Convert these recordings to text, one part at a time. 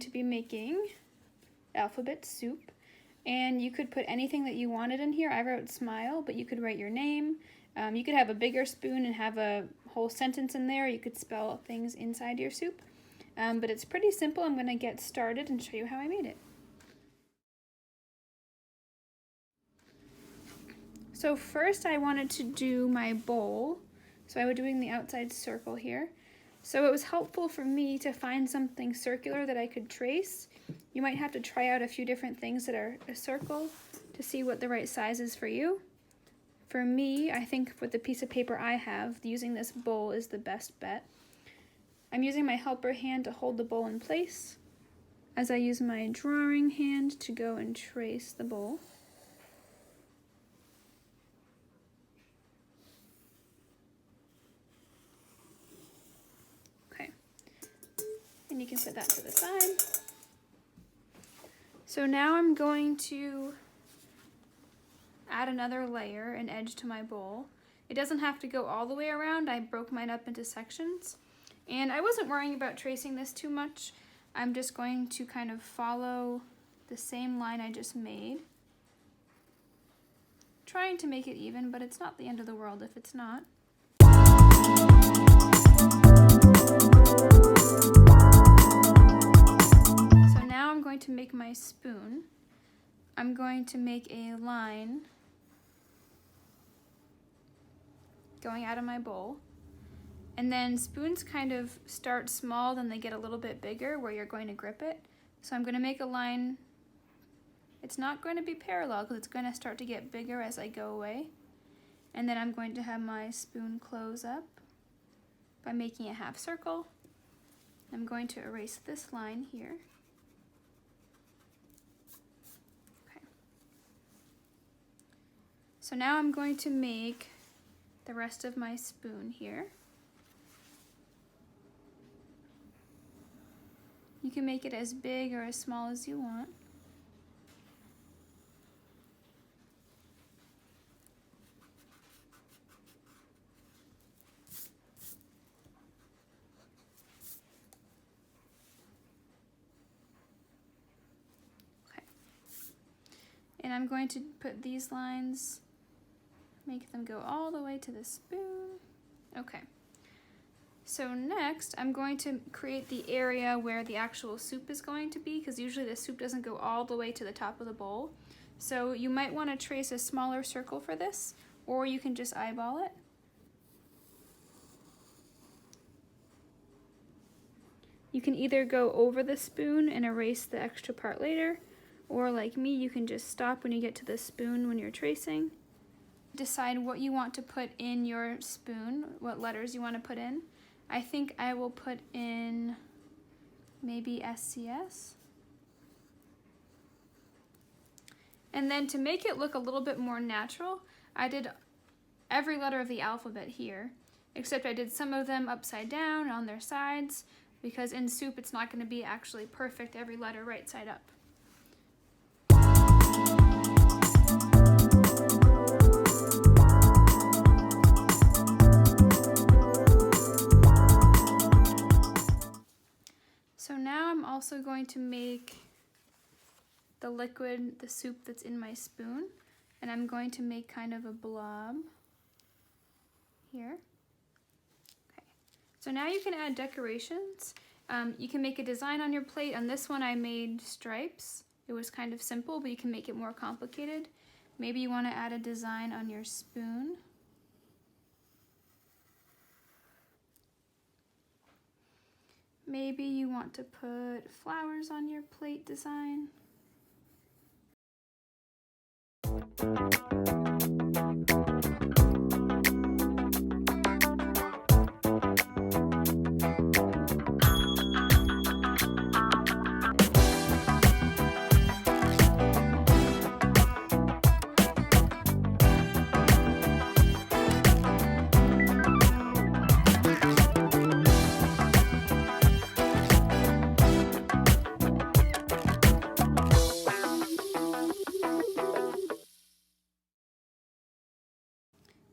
to be making alphabet soup, and you could put anything that you wanted in here. I wrote smile, but you could write your name. You could have a bigger spoon and have a whole sentence in there. You could spell things inside your soup, but it's pretty simple. I'm going to get started and show you how I made it. So first I wanted to do my bowl, so I was doing the outside circle here. So it was helpful for me to find something circular that I could trace. You might have to try out a few different things that are a circle to see what the right size is for you. For me, I think with the piece of paper I have, using this bowl is the best bet. I'm using my helper hand to hold the bowl in place as I use my drawing hand to go and trace the bowl. And you can put that to the side. So now I'm going to add another layer, an edge to my bowl. It doesn't have to go all the way around. I broke mine up into sections. And I wasn't worrying about tracing this too much. I'm just going to kind of follow the same line I just made. Trying to make it even, but it's not the end of the world if it's not. I'm going to make my spoon. I'm going to make a line going out of my bowl. And then spoons kind of start small, then they get a little bit bigger where you're going to grip it. So I'm going to make a line. It's not going to be parallel because it's going to start to get bigger as I go away. And then I'm going to have my spoon close up by making a half circle. I'm going to erase this line here. So now I'm going to make the rest of my spoon here. You can make it as big or as small as you want. Okay. And I'm going to put these lines, make them go all the way to the spoon. Okay. So next, I'm going to create the area where the actual soup is going to be, because usually the soup doesn't go all the way to the top of the bowl. So you might want to trace a smaller circle for this, or you can just eyeball it. You can either go over the spoon and erase the extra part later, or like me, you can just stop when you get to the spoon when you're tracing. Decide what you want to put in your spoon, what letters you want to put in. I think I will put in maybe SCS. And then to make it look a little bit more natural, I did every letter of the alphabet here, except I did some of them upside down on their sides, because in soup it's not going to be actually perfect every letter right side up. So now I'm also going to make the liquid, the soup that's in my spoon, and I'm going to make kind of a blob here. Okay. So now you can add decorations. You can make a design on your plate. On this one I made stripes. It was kind of simple, but you can make it more complicated. Maybe you want to add a design on your spoon. Maybe you want to put flowers on your plate design.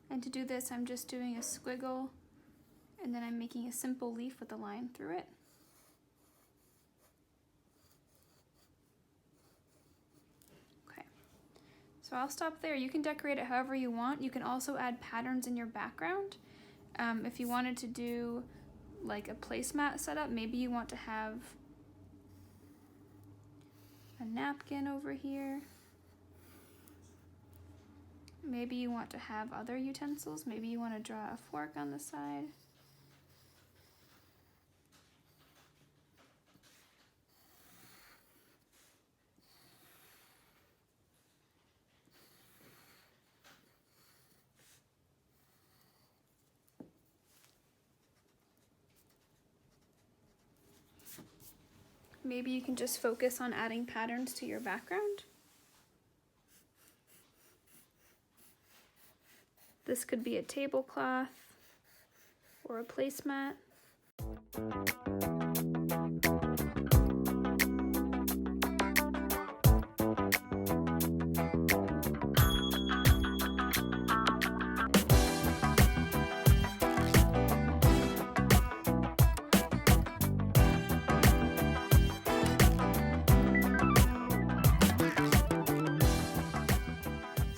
And to do this, I'm just doing a squiggle, and then I'm making a simple leaf with a line through it. So I'll stop there. You can decorate it however you want. You can also add patterns in your background. If you wanted to do like a placemat setup, maybe you want to have a napkin over here. Maybe you want to have other utensils. Maybe you want to draw a fork on the side. Maybe you can just focus on adding patterns to your background. This could be a tablecloth or a placemat.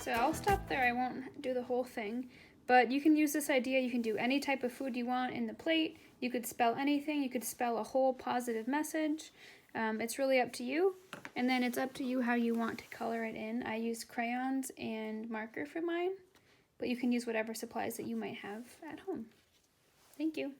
So I'll stop there, I won't do the whole thing, but you can use this idea. You can do any type of food you want in the plate. You could spell anything. You could spell a whole positive message. It's really up to you, and then it's up to you how you want to color it in. I use crayons and marker for mine, but you can use whatever supplies that you might have at home. Thank you.